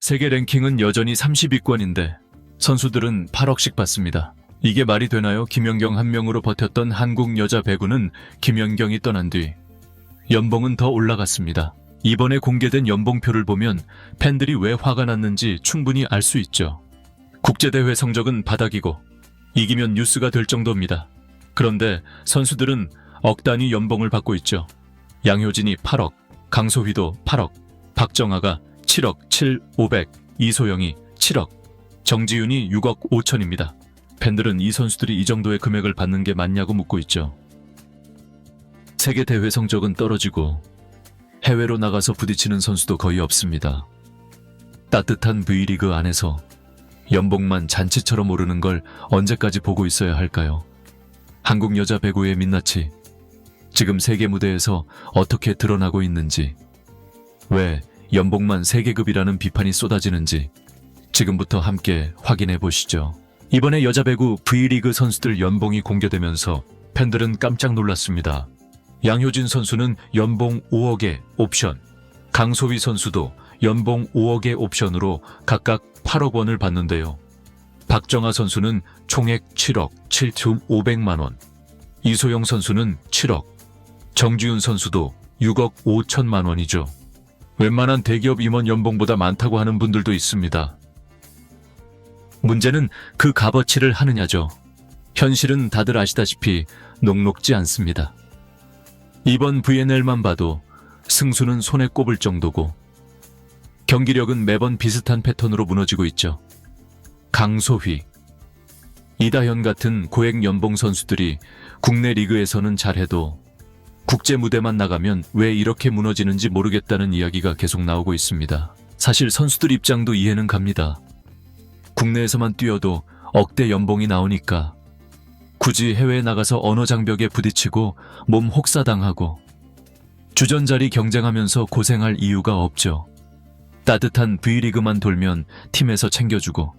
세계 랭킹은 여전히 30위권인데 선수들은 8억씩 받습니다. 이게 말이 되나요? 김연경 한 명으로 버텼던 한국 여자 배구는 김연경이 떠난 뒤 연봉은 더 올라갔습니다. 이번에 공개된 연봉표를 보면 팬들이 왜 화가 났는지 충분히 알 수 있죠. 국제대회 성적은 바닥이고 이기면 뉴스가 될 정도입니다. 그런데 선수들은 억 단위 연봉을 받고 있죠. 양효진이 8억, 강소휘도 8억, 박정아가 7억 7,500, 이소영이 7억, 정지윤이 6억 5천입니다. 팬들은 이 선수들이 이 정도의 금액을 받는 게 맞냐고 묻고 있죠. 세계 대회 성적은 떨어지고 해외로 나가서 부딪히는 선수도 거의 없습니다. 따뜻한 V리그 안에서 연봉만 잔치처럼 오르는 걸 언제까지 보고 있어야 할까요? 한국 여자 배구의 민낯이 지금 세계 무대에서 어떻게 드러나고 있는지, 왜 연봉만 세계급이라는 비판이 쏟아지는지 지금부터 함께 확인해 보시죠. 이번에 여자 배구 V리그 선수들 연봉이 공개되면서 팬들은 깜짝 놀랐습니다. 양효진 선수는 연봉 5억의 옵션, 강소휘 선수도 연봉 5억의 옵션으로 각각 8억 원을 받는데요. 박정아 선수는 총액 7억 7,500만 원, 이소영 선수는 7억, 정지윤 선수도 6억 5천만 원이죠. 웬만한 대기업 임원 연봉보다 많다고 하는 분들도 있습니다. 문제는 그 값어치를 하느냐죠. 현실은 다들 아시다시피 녹록지 않습니다. 이번 VNL만 봐도 승수는 손에 꼽을 정도고 경기력은 매번 비슷한 패턴으로 무너지고 있죠. 강소휘, 이다현 같은 고액 연봉 선수들이 국내 리그에서는 잘해도 국제 무대만 나가면 왜 이렇게 무너지는지 모르겠다는 이야기가 계속 나오고 있습니다. 사실 선수들 입장도 이해는 갑니다. 국내에서만 뛰어도 억대 연봉이 나오니까 굳이 해외에 나가서 언어 장벽에 부딪히고 몸 혹사당하고 주전자리 경쟁하면서 고생할 이유가 없죠. 따뜻한 V리그만 돌면 팀에서 챙겨주고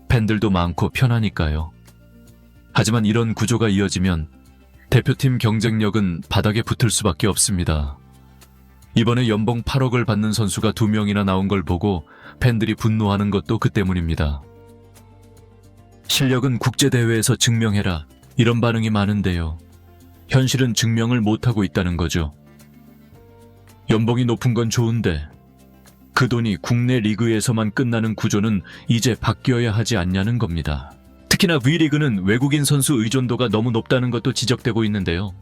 팬들도 많고 편하니까요. 하지만 이런 구조가 이어지면 대표팀 경쟁력은 바닥에 붙을 수밖에 없습니다. 이번에 연봉 8억을 받는 선수가 2명이나 나온 걸 보고 팬들이 분노하는 것도 그 때문입니다. 실력은 국제대회에서 증명해라, 이런 반응이 많은데요. 현실은 증명을 못하고 있다는 거죠. 연봉이 높은 건 좋은데 그 돈이 국내 리그에서만 끝나는 구조는 이제 바뀌어야 하지 않냐는 겁니다. 특히나 V리그는 외국인 선수 의존도가 너무 높다는 것도 지적되고 있는데요.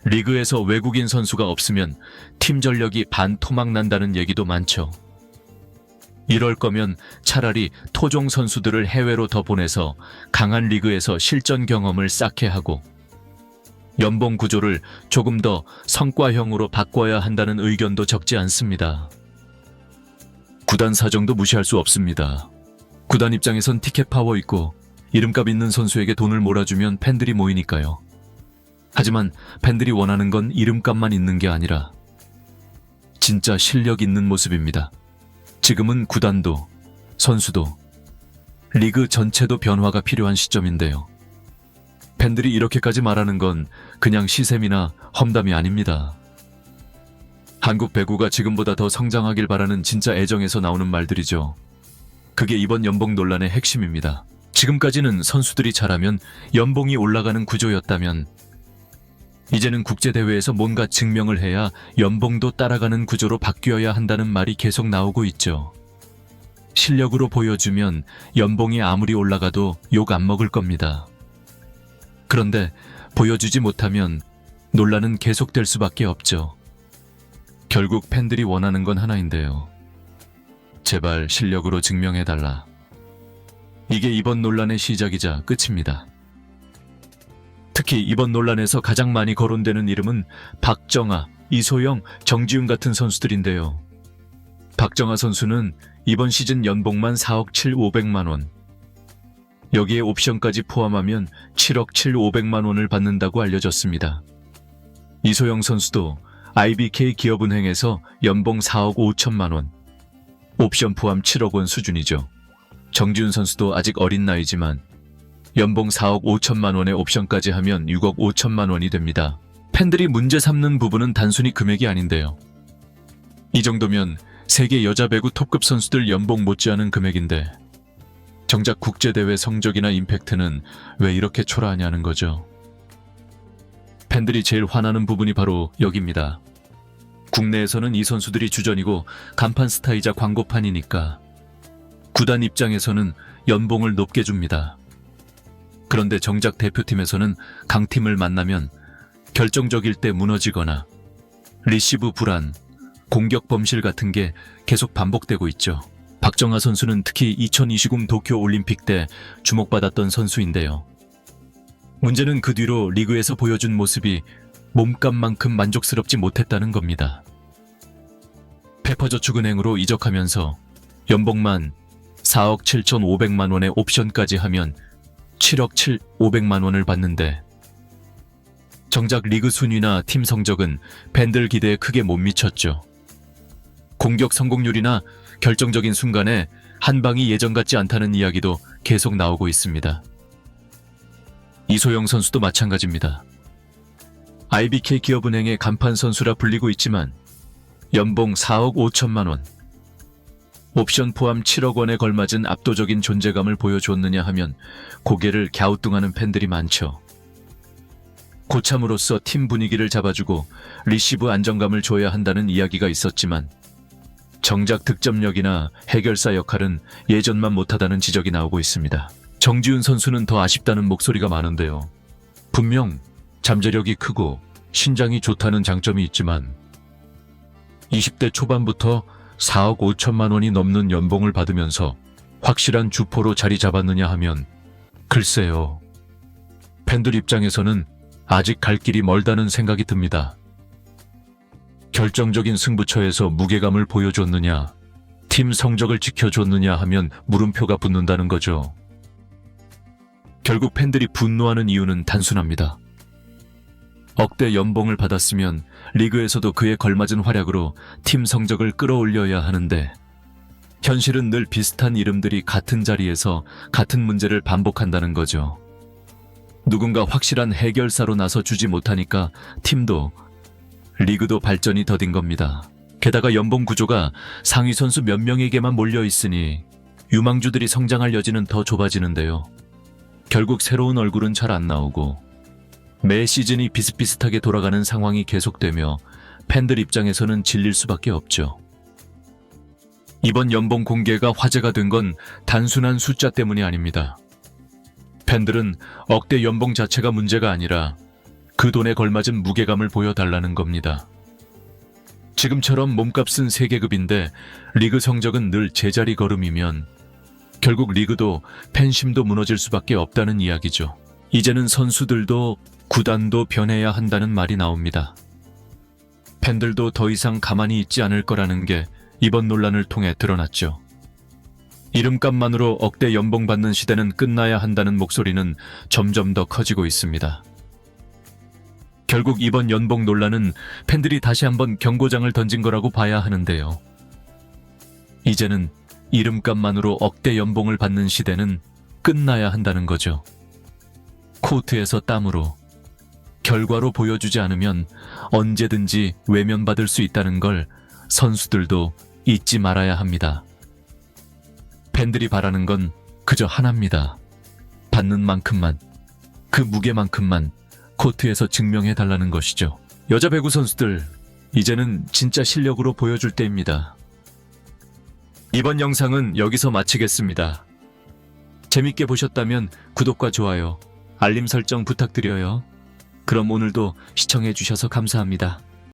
리그에서 외국인 선수가 없으면 팀 전력이 반토막 난다는 얘기도 많죠. 이럴 거면 차라리 토종 선수들을 해외로 더 보내서 강한 리그에서 실전 경험을 쌓게 하고 연봉 구조를 조금 더 성과형으로 바꿔야 한다는 의견도 적지 않습니다. 구단 사정도 무시할 수 없습니다. 구단 입장에선 티켓 파워 있고 이름값 있는 선수에게 돈을 몰아주면 팬들이 모이니까요. 하지만 팬들이 원하는 건 이름값만 있는 게 아니라 진짜 실력 있는 모습입니다. 지금은 구단도, 선수도, 리그 전체도 변화가 필요한 시점인데요. 팬들이 이렇게까지 말하는 건 그냥 시샘이나 험담이 아닙니다. 한국 배구가 지금보다 더 성장하길 바라는 진짜 애정에서 나오는 말들이죠. 그게 이번 연봉 논란의 핵심입니다. 지금까지는 선수들이 잘하면 연봉이 올라가는 구조였다면 이제는 국제대회에서 뭔가 증명을 해야 연봉도 따라가는 구조로 바뀌어야 한다는 말이 계속 나오고 있죠. 실력으로 보여주면 연봉이 아무리 올라가도 욕 안 먹을 겁니다. 그런데 보여주지 못하면 논란은 계속될 수밖에 없죠. 결국 팬들이 원하는 건 하나인데요. 제발 실력으로 증명해달라. 이게 이번 논란의 시작이자 끝입니다. 특히 이번 논란에서 가장 많이 거론되는 이름은 박정아, 이소영, 정지윤 같은 선수들인데요. 박정아 선수는 이번 시즌 연봉만 4억 7,500만 원, 여기에 옵션까지 포함하면 7억 7,500만 원을 받는다고 알려졌습니다. 이소영 선수도 IBK 기업은행에서 연봉 4억 5천만 원, 옵션 포함 7억 원 수준이죠. 정지윤 선수도 아직 어린 나이지만 연봉 4억 5천만 원의 옵션까지 하면 6억 5천만 원이 됩니다. 팬들이 문제 삼는 부분은 단순히 금액이 아닌데요. 이 정도면 세계 여자 배구 톱급 선수들 연봉 못지않은 금액인데 정작 국제대회 성적이나 임팩트는 왜 이렇게 초라하냐는 거죠. 팬들이 제일 화나는 부분이 바로 여기입니다. 국내에서는 이 선수들이 주전이고 간판 스타이자 광고판이니까 구단 입장에서는 연봉을 높게 줍니다. 그런데 정작 대표팀에서는 강팀을 만나면 결정적일 때 무너지거나 리시브 불안, 공격 범실 같은 게 계속 반복되고 있죠. 박정아 선수는 특히 2020 도쿄 올림픽 때 주목받았던 선수인데요. 문제는 그 뒤로 리그에서 보여준 모습이 몸값만큼 만족스럽지 못했다는 겁니다. 페퍼저축은행으로 이적하면서 연봉만 4억 7,500만 원의 옵션까지 하면 7억 500만 원을 받는데 정작 리그 순위나 팀 성적은 팬들 기대에 크게 못 미쳤죠. 공격 성공률이나 결정적인 순간에 한 방이 예전 같지 않다는 이야기도 계속 나오고 있습니다. 이소영 선수도 마찬가지입니다. IBK 기업은행의 간판 선수라 불리고 있지만 연봉 4억 5천만 원, 옵션 포함 7억 원에 걸맞은 압도적인 존재감을 보여줬느냐 하면 고개를 갸우뚱하는 팬들이 많죠. 고참으로서 팀 분위기를 잡아주고 리시브 안정감을 줘야 한다는 이야기가 있었지만 정작 득점력이나 해결사 역할은 예전만 못하다는 지적이 나오고 있습니다. 정지훈 선수는 더 아쉽다는 목소리가 많은데요. 분명 잠재력이 크고 신장이 좋다는 장점이 있지만 20대 초반부터 4억 5천만 원이 넘는 연봉을 받으면서 확실한 주포로 자리 잡았느냐 하면 글쎄요. 팬들 입장에서는 아직 갈 길이 멀다는 생각이 듭니다. 결정적인 승부처에서 무게감을 보여줬느냐, 팀 성적을 지켜줬느냐 하면 물음표가 붙는다는 거죠. 결국 팬들이 분노하는 이유는 단순합니다. 억대 연봉을 받았으면 리그에서도 그에 걸맞은 활약으로 팀 성적을 끌어올려야 하는데 현실은 늘 비슷한 이름들이 같은 자리에서 같은 문제를 반복한다는 거죠. 누군가 확실한 해결사로 나서 주지 못하니까 팀도 리그도 발전이 더딘 겁니다. 게다가 연봉 구조가 상위 선수 몇 명에게만 몰려 있으니 유망주들이 성장할 여지는 더 좁아지는데요. 결국 새로운 얼굴은 잘 안 나오고 매 시즌이 비슷비슷하게 돌아가는 상황이 계속되며 팬들 입장에서는 질릴 수밖에 없죠. 이번 연봉 공개가 화제가 된 건 단순한 숫자 때문이 아닙니다. 팬들은 억대 연봉 자체가 문제가 아니라 그 돈에 걸맞은 무게감을 보여달라는 겁니다. 지금처럼 몸값은 세계급인데 리그 성적은 늘 제자리 걸음이면 결국 리그도 팬심도 무너질 수밖에 없다는 이야기죠. 이제는 선수들도 구단도 변해야 한다는 말이 나옵니다. 팬들도 더 이상 가만히 있지 않을 거라는 게 이번 논란을 통해 드러났죠. 이름값만으로 억대 연봉 받는 시대는 끝나야 한다는 목소리는 점점 더 커지고 있습니다. 결국 이번 연봉 논란은 팬들이 다시 한번 경고장을 던진 거라고 봐야 하는데요. 이제는 이름값만으로 억대 연봉을 받는 시대는 끝나야 한다는 거죠. 코트에서 땀으로, 결과로 보여주지 않으면 언제든지 외면받을 수 있다는 걸 선수들도 잊지 말아야 합니다. 팬들이 바라는 건 그저 하나입니다. 받는 만큼만, 그 무게만큼만 코트에서 증명해달라는 것이죠. 여자 배구 선수들, 이제는 진짜 실력으로 보여줄 때입니다. 이번 영상은 여기서 마치겠습니다. 재밌게 보셨다면 구독과 좋아요, 알림 설정 부탁드려요. 그럼 오늘도 시청해주셔서 감사합니다.